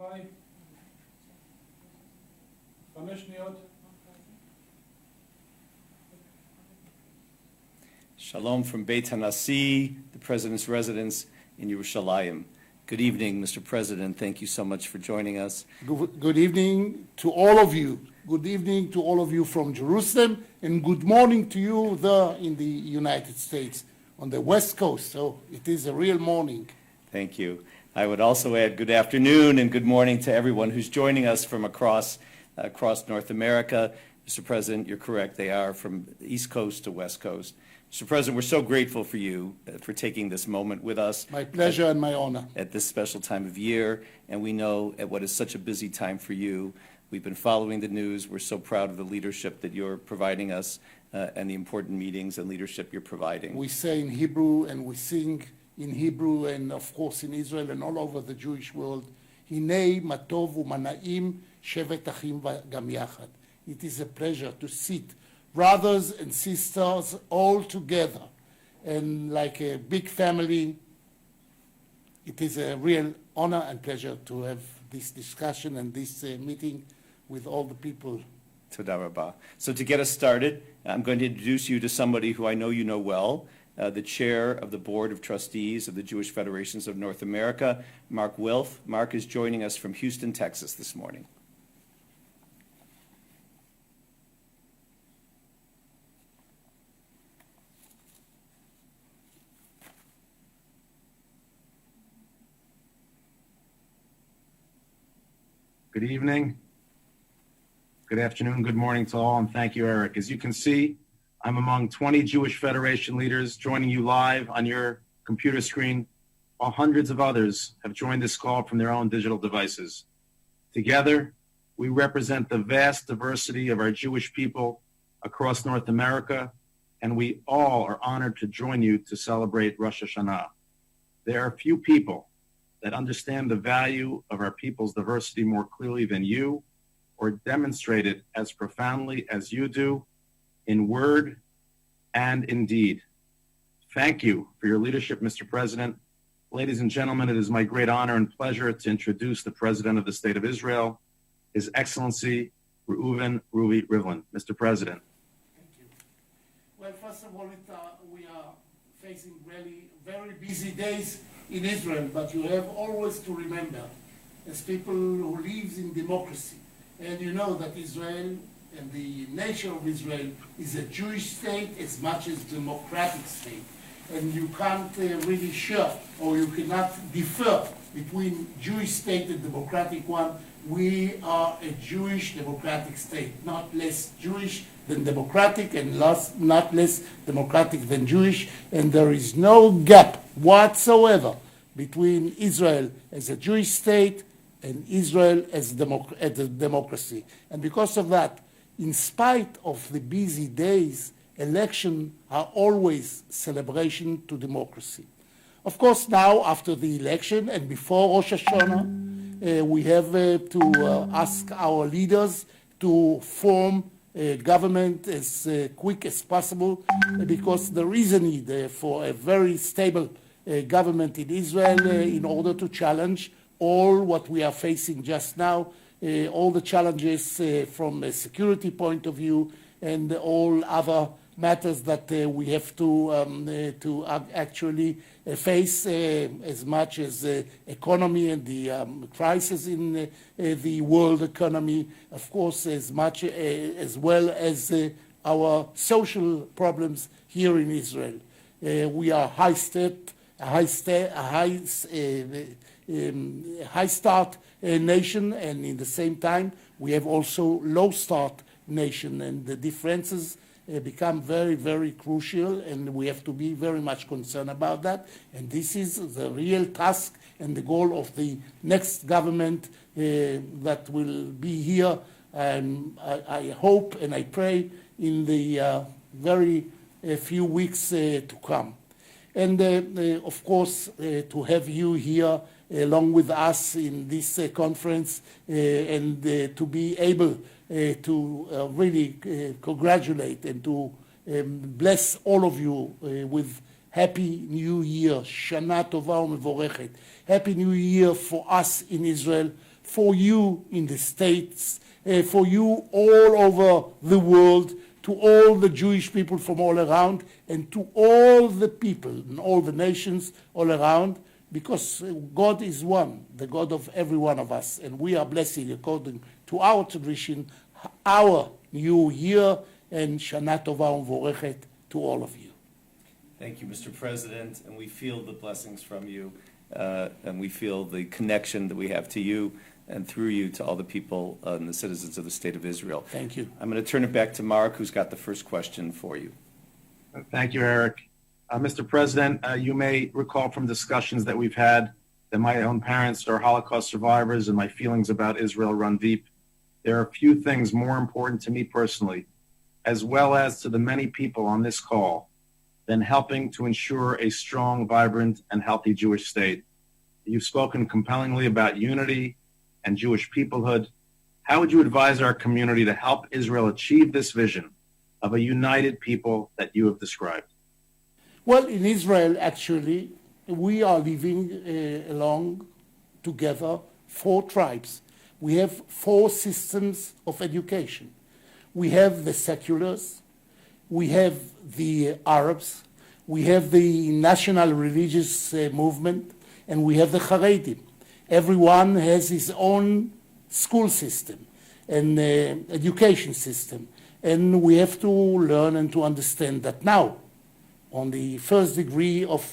ביי. 5 שניות. Shalom from Beit Hanasi, the President's residence in Yerushalayim. Good evening, Mr. President. Thank you so much for joining us. Good evening to all of you. Good evening to all of you from Jerusalem, and good morning to you there in the United States on the West Coast. So it is a real morning. Thank you. I would also add good afternoon and good morning to everyone who's joining us from across North America. Mr. President, you're correct. They are from East Coast to West Coast. Mr. President, we're so grateful for you for taking this moment with us. My pleasure and my honor. At this special time of year, and we know at what is such a busy time for you. We've been following the news. We're so proud of the leadership that you're providing us and the important meetings and leadership you're providing. We say in Hebrew and we sing in Hebrew and of course in Israel and all over the Jewish world, Hinei matov u'manaim shevet achim gam yachad. It is a pleasure to sit brothers and sisters all together and like a big family. It is a real honor and pleasure to have this discussion and this meeting with all the people. Toda rabah. So to get us started, I'm going to introduce you to somebody who I know you know well, the chair of the Board of Trustees of the Jewish Federations of North America, Mark Wilf. Mark is joining us from Houston, Texas this morning. Good evening, good afternoon, good morning to all, and thank you, Eric. As you can see, I'm among 20 Jewish Federation leaders joining you live on your computer screen, while hundreds of others have joined this call from their own digital devices. Together, we represent the vast diversity of our Jewish people across North America, and we all are honored to join you to celebrate Rosh Hashanah. There are few people that understand the value of our people's diversity more clearly than you, or demonstrate it as profoundly as you do, in word and in deed. Thank you for your leadership, Mr. President. Ladies and gentlemen, it is my great honor and pleasure to introduce the President of the State of Israel, His Excellency Reuven Rivlin. Mr. President. Thank you. Well, first of all, we are facing really very busy days in Israel, but you have always to remember, as people who live in democracy, and you know that Israel and the nation of Israel is a Jewish state as much as democratic state, and you can't really share or you cannot differ between Jewish state and democratic one. We are a Jewish democratic state, not less Jewish than democratic and not less democratic than Jewish, and there is no gap whatsoever between Israel as a Jewish state and Israel as a democracy. And because of that, in spite of the busy days, elections are always celebration to democracy. Of course, now after the election and before Rosh Hashanah, we have to ask our leaders to form a government as quick as possible, because there is a need for a very stable government in Israel in order to challenge all what we are facing just now, all the challenges from a security point of view and all other matters that we have to actually face, as much as economy and the crisis in the world economy, of course, as much as well as our social problems here in Israel. We are high start nation, and in the same time we have also low start nation, and the differences become very, very crucial, and we have to be very much concerned about that. And this is the real task and the goal of the next government that will be here. I hope and I pray in the very few weeks to come. And of course, to have you here along with us in this conference and to be able to really congratulate and to bless all of you with Happy New Year, Shana Tova U'Mevorechet. Happy New Year for us in Israel, for you in the States, for you all over the world, to all the Jewish people from all around, and to all the people and all the nations all around, because God is one, the God of every one of us, and we are blessing according to our tradition, our new year, and Shana Tova U'Mevorechet to all of you. Thank you, Mr. President, and we feel the blessings from you, and we feel the connection that we have to you and through you to all the people and the citizens of the State of Israel. Thank you. I'm going to turn it back to Mark, who's got the first question for you. Thank you, Eric. Mr. President, you may recall from discussions that we've had that my own parents are Holocaust survivors and my feelings about Israel run deep. There are few things more important to me personally, as well as to the many people on this call, than helping to ensure a strong, vibrant, and healthy Jewish state. You've spoken compellingly about unity and Jewish peoplehood. How would you advise our community to help Israel achieve this vision of a united people that you have described? Well, in Israel, actually, we are living along together 4 tribes. We have 4 systems of education. We have the seculars, we have the Arabs, we have the national religious movement, and we have the Haredim. Everyone has his own school system and education system. And we have to learn and to understand that now, on the first degree of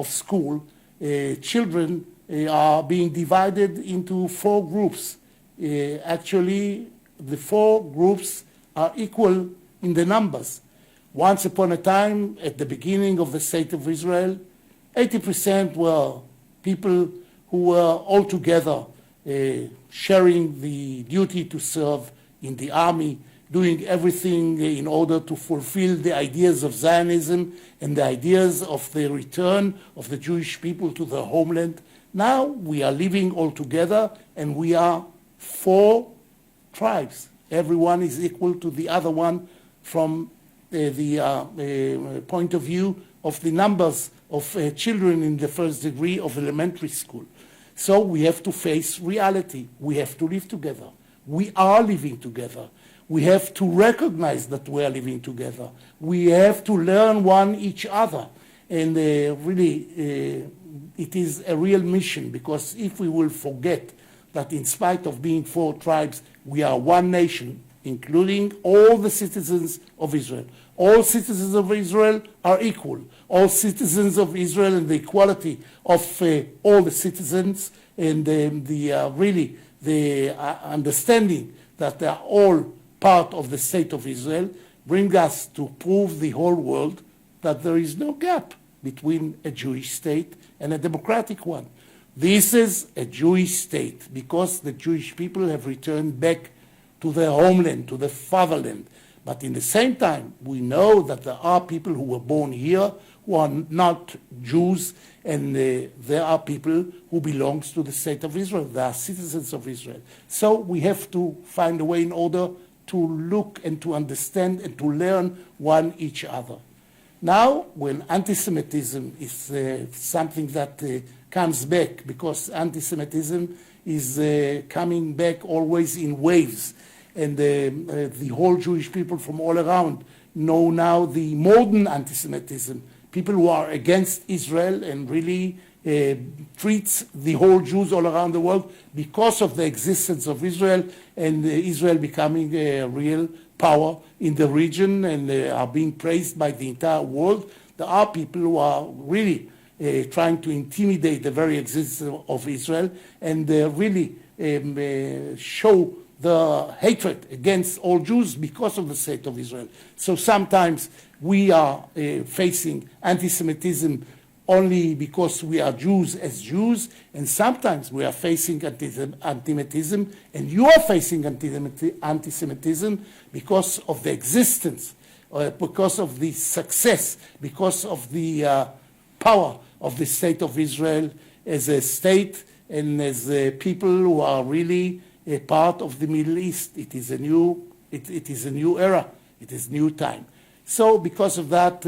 school, children are being divided into 4 groups. Actually, the 4 groups are equal in the numbers. Once upon a time, at the beginning of the State of Israel, 80% were people who were all together sharing the duty to serve in the army, doing everything in order to fulfill the ideas of Zionism and the ideas of the return of the Jewish people to their homeland. Now we are living all together, and we are 4 tribes. Everyone is equal to the other one from the point of view of the numbers of children in the first degree of elementary school. So we have to face reality. We have to live together. We are living together. We have to recognize that we are living together. We have to learn one each other. And really, it is a real mission, because if we will forget that in spite of being 4 tribes, we are one nation, including all the citizens of Israel. All citizens of Israel are equal. All citizens of Israel and the equality of all the citizens, and really the understanding that they are all part of the State of Israel, bring us to prove the whole world that there is no gap between a Jewish state and a democratic one. This is a Jewish state because the Jewish people have returned back to their homeland, to their fatherland. But in the same time, we know that there are people who were born here who are not Jews, and there are people who belong to the State of Israel. They are citizens of Israel. So we have to find a way in order to look and to understand and to learn one each other. Now, when anti-Semitism is something that comes back, because anti-Semitism is coming back always in waves, and the whole Jewish people from all around know now the modern anti-Semitism, people who are against Israel and really treats the whole Jews all around the world because of the existence of Israel, and Israel becoming a real power in the region and are being praised by the entire world. There are people who are really trying to intimidate the very existence of Israel and really show the hatred against all Jews because of the State of Israel. So sometimes we are facing anti-Semitism only because we are Jews as Jews, and sometimes we are facing anti-Semitism, and you are facing anti-Semitism because of the existence, because of the success, because of the power of the State of Israel as a state and as people who are really a part of the Middle East. It is a new era. It is new time. So because of that,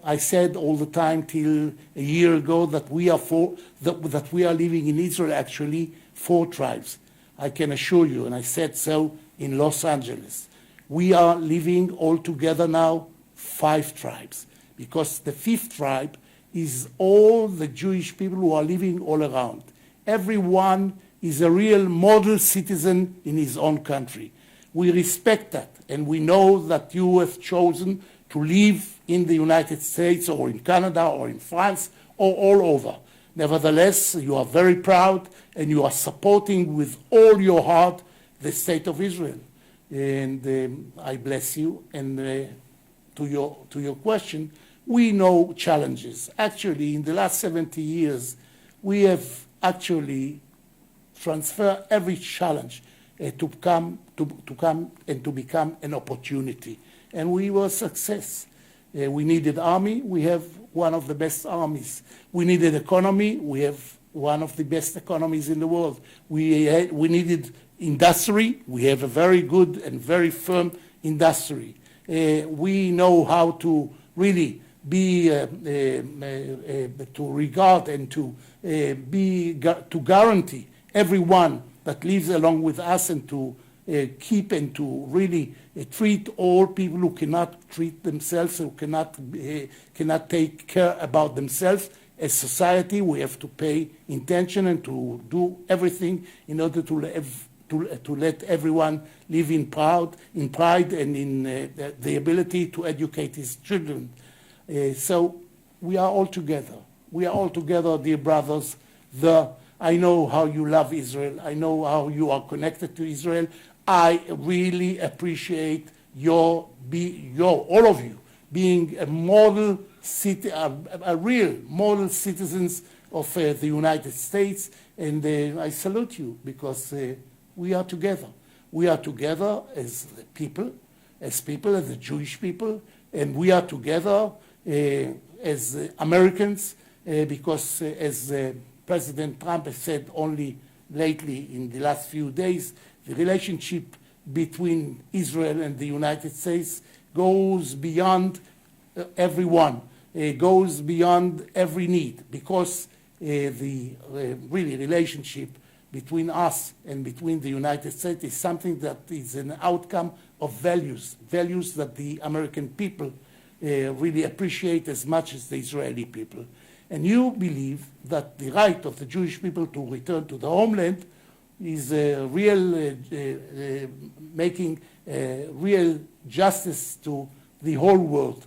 I said all the time till a year ago that we are living in Israel actually 4 tribes. I can assure you, and I said so in Los Angeles, we are living all together now 5 tribes, because the 5th tribe is all the Jewish people who are living all around. Everyone is a real model citizen in his own country. We respect that, and we know that you have chosen to live in the United States or in Canada or in France or all over. Nevertheless, you are very proud, and you are supporting with all your heart the state of Israel. And I bless you. And to your question, we know challenges. Actually, in the last 70 years, we have actually transferred every challenge to come and to become an opportunity. And we were a success. We needed army. We have one of the best armies. We needed economy. We have one of the best economies in the world. We needed industry. We have a very good and very firm industry. We know how to really be to regard and to guarantee everyone that lives along with us, and to keep and to really treat all people who cannot treat themselves, who cannot take care about themselves. As society, we have to pay attention and to do everything in order to let everyone live in pride and in the ability to educate his children. So we are all together. We are all together, dear brothers. I know how you love Israel. I know how you are connected to Israel. I really appreciate all of you being a model city, a real model citizens of the United States, and I salute you, because we are together. We are together as people, as the Jewish people, and we are together as Americans, because as President Trump has said only lately in the last few days, the relationship between Israel and the United States goes beyond everyone. It goes beyond every need, because the really relationship between us and between the United States is something that is an outcome of values that the American people really appreciate as much as the Israeli people. And you believe that the right of the Jewish people to return to the homeland is making real justice to the whole world.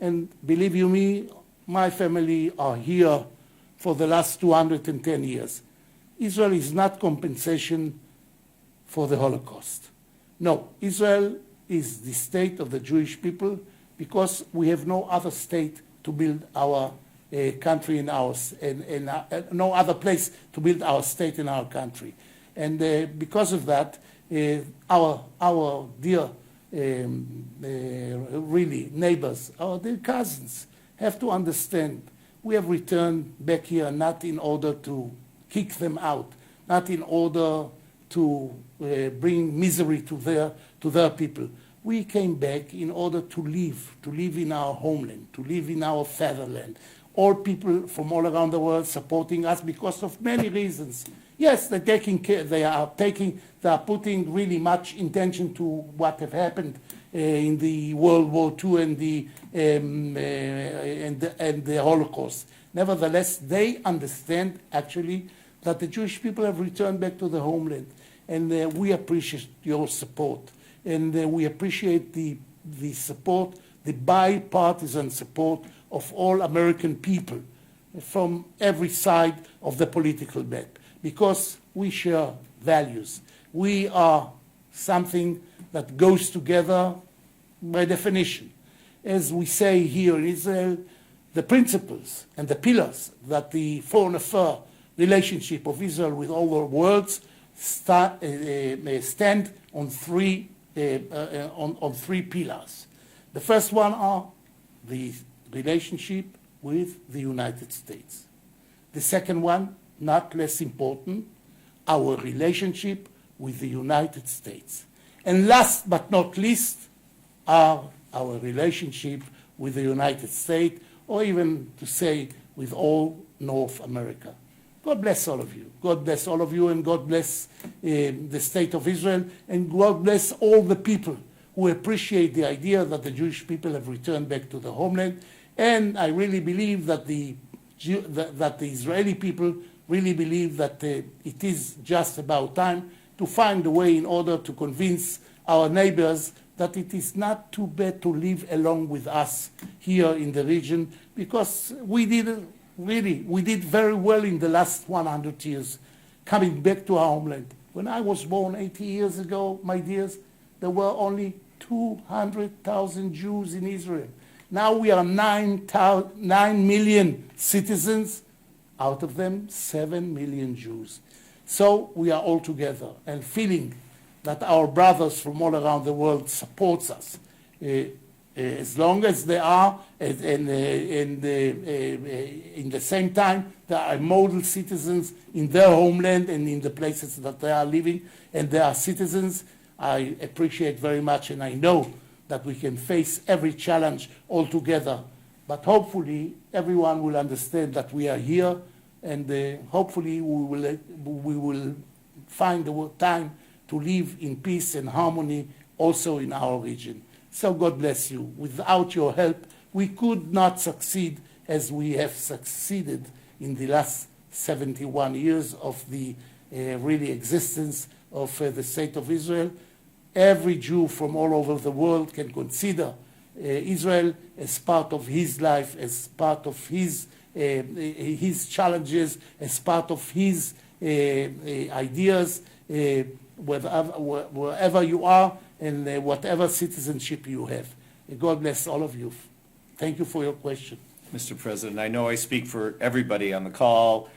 And believe you me, my family are here for the last 210 years. Israel is not compensation for the Holocaust. No, Israel is the state of the Jewish people, because we have no other state to build our country in ours, and no other place to build our state in our country. And because of that, our dear really neighbors, our dear cousins, have to understand we have returned back here not in order to kick them out, not in order to bring misery to their people. We came back in order to live in our homeland, to live in our fatherland. All people from all around the world supporting us because of many reasons. Yes, they're taking care. They are putting really much intention to what have happened in the World War II and the Holocaust. Nevertheless, they understand actually that the Jewish people have returned back to the homeland, and we appreciate your support, and we appreciate the support, the bipartisan support of all American people from every side of the political bed, because we share values. We are something that goes together by definition. As we say here in Israel, the principles and the pillars that the foreign affair relationship of Israel with all the world stand on three pillars. The first one are the relationship with the United States. The second one, not less important, our relationship with the United States. And last but not least, are our relationship with the United States, or even to say with all North America. God bless all of you. God bless all of you, and God bless the state of Israel, and God bless all the people who appreciate the idea that the Jewish people have returned back to the homeland. And I really believe that the Israeli people really believe that it is just about time to find a way in order to convince our neighbors that it is not too bad to live along with us here in the region, because we did very well in the last 100 years coming back to our homeland. When I was born 80 years ago, my dears, there were only 200,000 Jews in Israel. Now we are 9 million citizens, out of them 7 million Jews. So we are all together and feeling that our brothers from all around the world supports us. As long as they are, and in the same time, they are model citizens in their homeland and in the places that they are living, and they are citizens, I appreciate very much, and I know that we can face every challenge all together. But hopefully, everyone will understand that we are here, and hopefully we will find the time to live in peace and harmony also in our region. So God bless you. Without your help, we could not succeed as we have succeeded in the last 71 years of the really existence of the State of Israel. Every Jew from all over the world can consider Israel as part of his life, as part of his challenges, as part of his ideas, wherever you are and whatever citizenship you have. God bless all of you. Thank you for your question. Mr. President, I know I speak for everybody on the call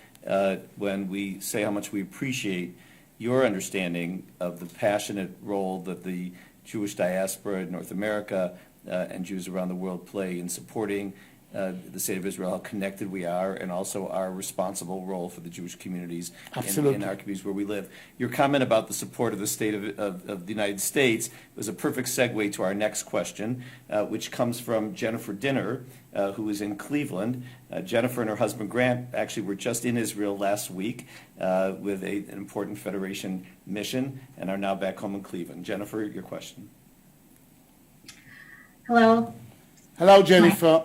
when we say how much we appreciate your understanding of the passionate role that the Jewish diaspora in North America and Jews around the world play in supporting the State of Israel, how connected we are, and also our responsible role for the Jewish communities in our communities where we live. Your comment about the support of the State of the United States was a perfect segue to our next question, which comes from Jennifer Dinner, who is in Cleveland. Jennifer and her husband Grant actually were just in Israel last week with an important Federation mission and are now back home in Cleveland. Jennifer, your question. Hello. Hello, Jennifer.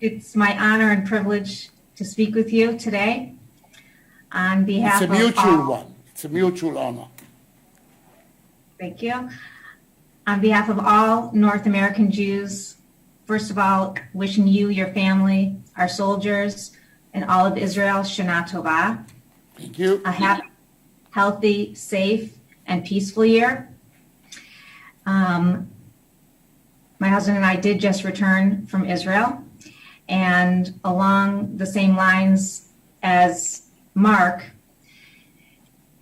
It's my honor and privilege to speak with you today on behalf of It's a mutual all, one. It's a mutual honor. Thank you. On behalf of all North American Jews, first of all, wishing you, your family, our soldiers, and all of Israel, Shana Tova. Thank you. A happy, healthy, safe, and peaceful year. My husband and I did just return from Israel. And along the same lines as Mark,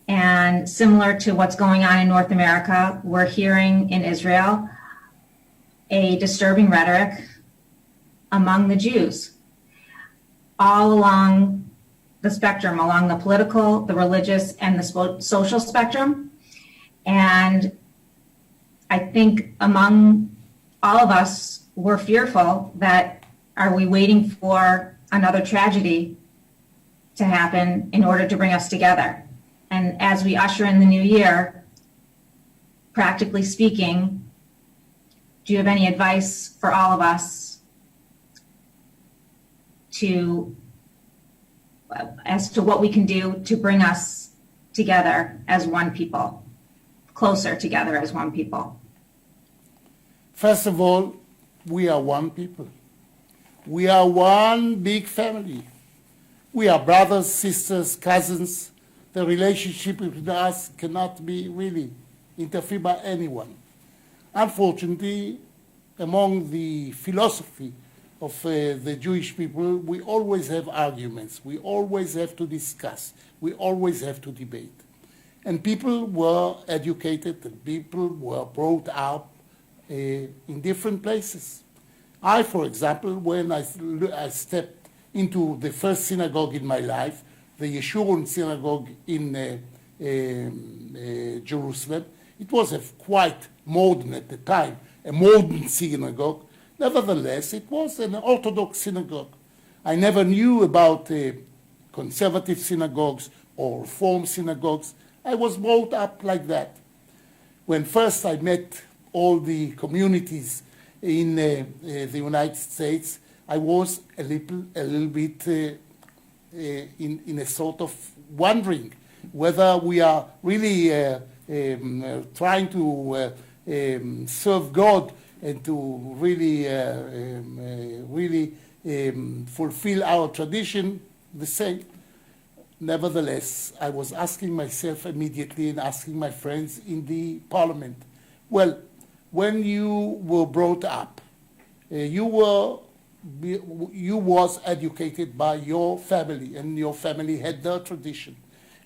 and similar to what's going on in North America, we're hearing in Israel a disturbing rhetoric among the Jews, all along the spectrum, along the political, the religious, and the social spectrum. And I think among all of us, we're fearful that are we waiting for another tragedy to happen in order to bring us together? And as we usher in the new year, practically speaking, do you have any advice for all of us as to what we can do to bring us together as one people, closer together as one people? First of all, we are one people. We are one big family. We are brothers, sisters, cousins. The relationship between us cannot be really interfered by anyone. Unfortunately, among the philosophy of the Jewish people, we always have arguments. We always have to discuss. We always have to debate. And people were educated and people were brought up in different places. I, for example, when I stepped into the first synagogue in my life, the Yeshurun synagogue in Jerusalem, it was quite modern at the time, a modern synagogue. Nevertheless, it was an Orthodox synagogue. I never knew about conservative synagogues or Reform synagogues. I was brought up like that. When first I met all the communities in the United States, I was a little bit in a sort of wondering whether we are really trying to serve God and to really fulfill our tradition the same. Nevertheless, I was asking myself immediately and asking my friends in the parliament, well, when you were brought up, you was educated by your family, and your family had their tradition.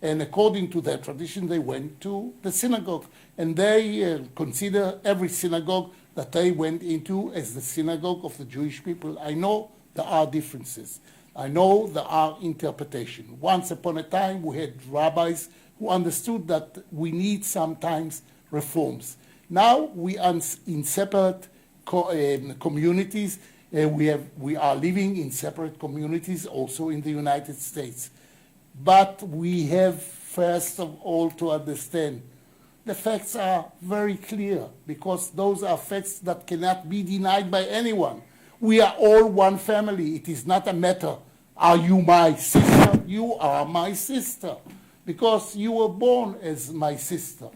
And according to their tradition, they went to the synagogue. And they consider every synagogue that they went into as the synagogue of the Jewish people. I know there are differences. I know there are interpretations. Once upon a time, we had rabbis who understood that we need sometimes reforms. Now we are in separate communities. We are living in separate communities also in the United States. But we have first of all to understand the facts are very clear, because those are facts that cannot be denied by anyone. We are all one family. It is not a matter, are you my sister? You are my sister, because you were born as my sister.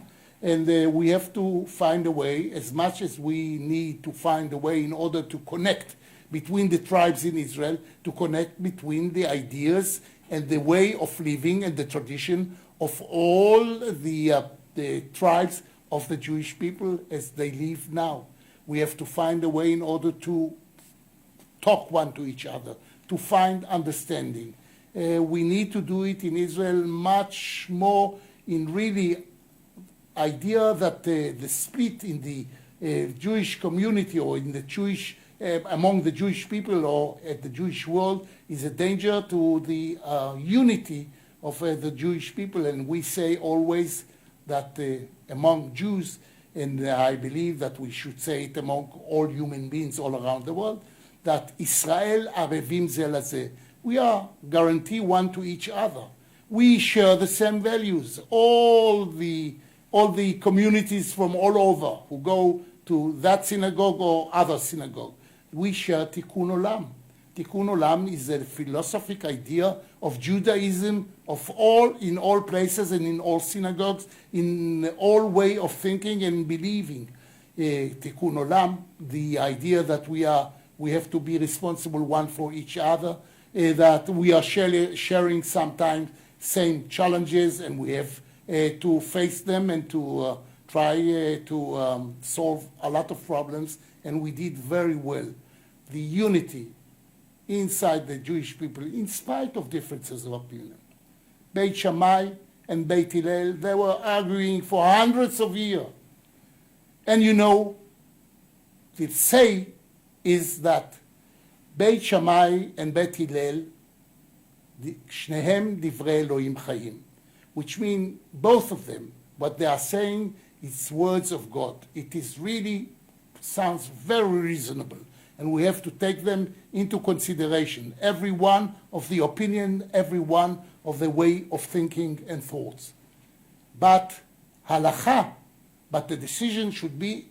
And we have to find a way, as much as we need to find a way in order to connect between the tribes in Israel, to connect between the ideas and the way of living and the tradition of all the tribes of the Jewish people as they live now. We have to find a way in order to talk one to each other, to find understanding. We need to do it in Israel much more in really idea that the split in the Jewish community or in the Jewish among the Jewish people or at the Jewish world is a danger to the unity of the Jewish people. And we say always that among Jews, and I believe that we should say it among all human beings all around the world, that Israel arevim ze lazeh. We are guaranteed one to each other. We share the same values. All the communities from all over who go to that synagogue or other synagogue, we share tikkun olam. Tikkun olam is a philosophic idea of Judaism in all places and in all synagogues, in all way of thinking and believing. Tikkun olam, the idea that we have to be responsible one for each other, that we are sharing sometimes same challenges, and we have to face them and to try to solve a lot of problems, and we did very well. The unity inside the Jewish people, in spite of differences of opinion. Beit Shammai and Beit Hillel, they were arguing for hundreds of years. And you know, the say is that Beit Shammai and Beit Hillel, shnehem divrei Elohim chayim, which mean both of them, what they are saying is words of God. It is really sounds very reasonable, and we have to take them into consideration. Every one of the opinion, every one of the way of thinking and thoughts. But halacha, but the decision should be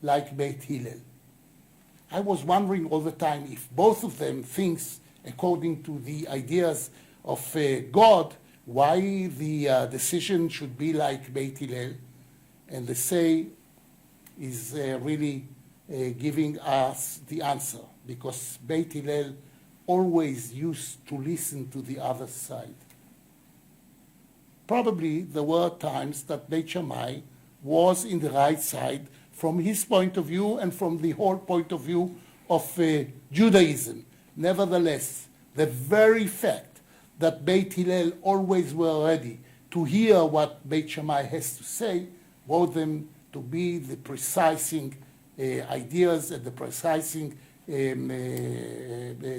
like Beit Hillel. I was wondering all the time if both of them thinks according to the ideas of God, why the decision should be like Beit Hillel. And the say is really giving us the answer, because Beit Hillel always used to listen to the other side. Probably there were times that Beit Shammai was in the right side from his point of view and from the whole point of view of Judaism. Nevertheless, the very fact that Beit Hillel always were ready to hear what Beit Shammai has to say brought them to be the precising ideas and the precising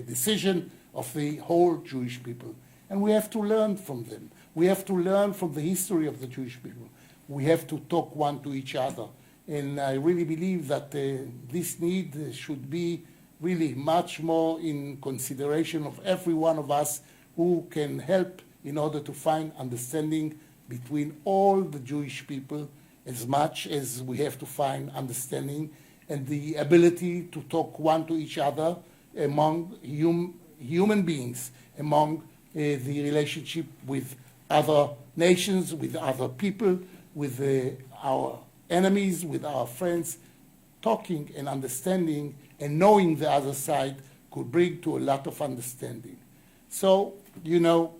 decision of the whole Jewish people. And we have to learn from them. We have to learn from the history of the Jewish people. We have to talk one to each other. And I really believe that this need should be really much more in consideration of every one of us who can help in order to find understanding between all the Jewish people, as much as we have to find understanding and the ability to talk one to each other among human beings, among the relationship with other nations, with other people, with our enemies, with our friends. Talking and understanding and knowing the other side could bring to a lot of understanding. So, you know,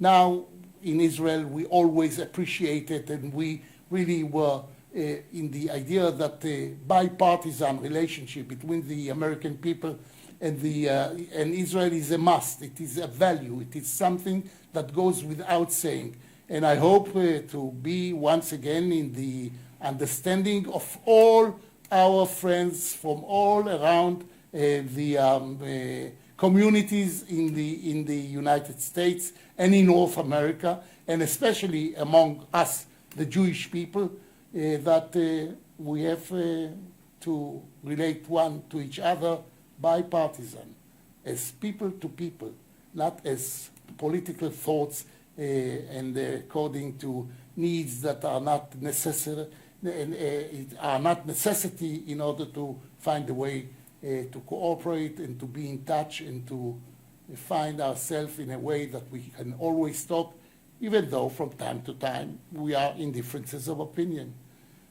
now in Israel we always appreciated, and we really were in the idea that the bipartisan relationship between the American people and Israel is a must. It is a value. It is something that goes without saying. And I hope to be once again in the understanding of all our friends from all around the communities in the United States and in North America, and especially among us, the Jewish people, that we have to relate one to each other bipartisan, as people to people, not as political thoughts and according to needs that are not necessary, are not necessity in order to find a way to cooperate and to be in touch and to find ourselves in a way that we can always talk, even though from time to time we are in differences of opinion.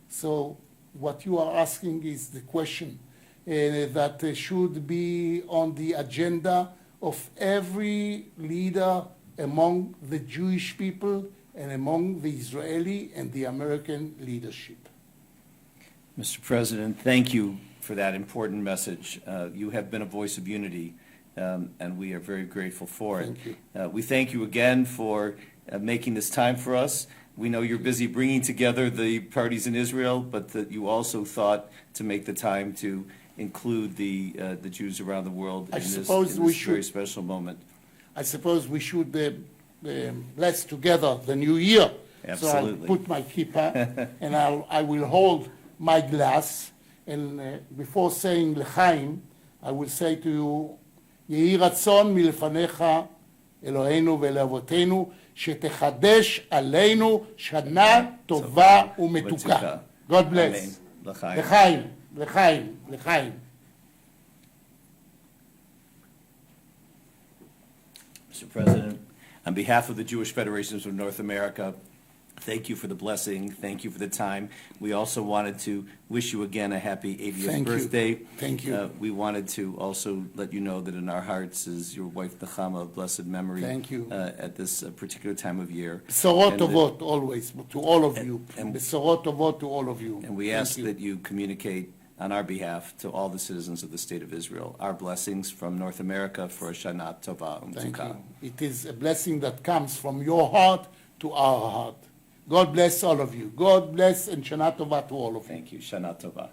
So what you are asking is the question that should be on the agenda of every leader among the Jewish people and among the Israeli and the American leadership. Mr. President, thank you for that important message. You have been a voice of unity, and we are very grateful for it. Thank you. We thank you again for making this time for us. We know you're busy bringing together the parties in Israel, but that you also thought to make the time to include the Jews around the world in this very special moment. I suppose we should bless together the new year. Absolutely. So I'll put my kippah and I will hold my glass, and before saying l'chaim, I will say to you, יהי רצון מלפניך, אלוהינו ולאבותינו, שתחדש עלינו שנה טובה ומתוקה. God bless. l'chaim, l'chaim, l'chaim. Mr. President, on behalf of the Jewish Federations of North America, thank you for the blessing. Thank you for the time. We also wanted to wish you again a happy 80th birthday. Thank you. We wanted to also let you know that in our hearts is your wife, Nechama, of blessed memory. Thank you. At this particular time of year. בשורות טובות always to all of you. בשורות טובות to all of you. And we ask that you communicate on our behalf to all the citizens of the State of Israel our blessings from North America for a Shana Tova Thank Umtuka. you. It is a blessing that comes from your heart to our heart. God bless all of you. God bless and Shana Tova to all of you. Thank you. Shana Tova.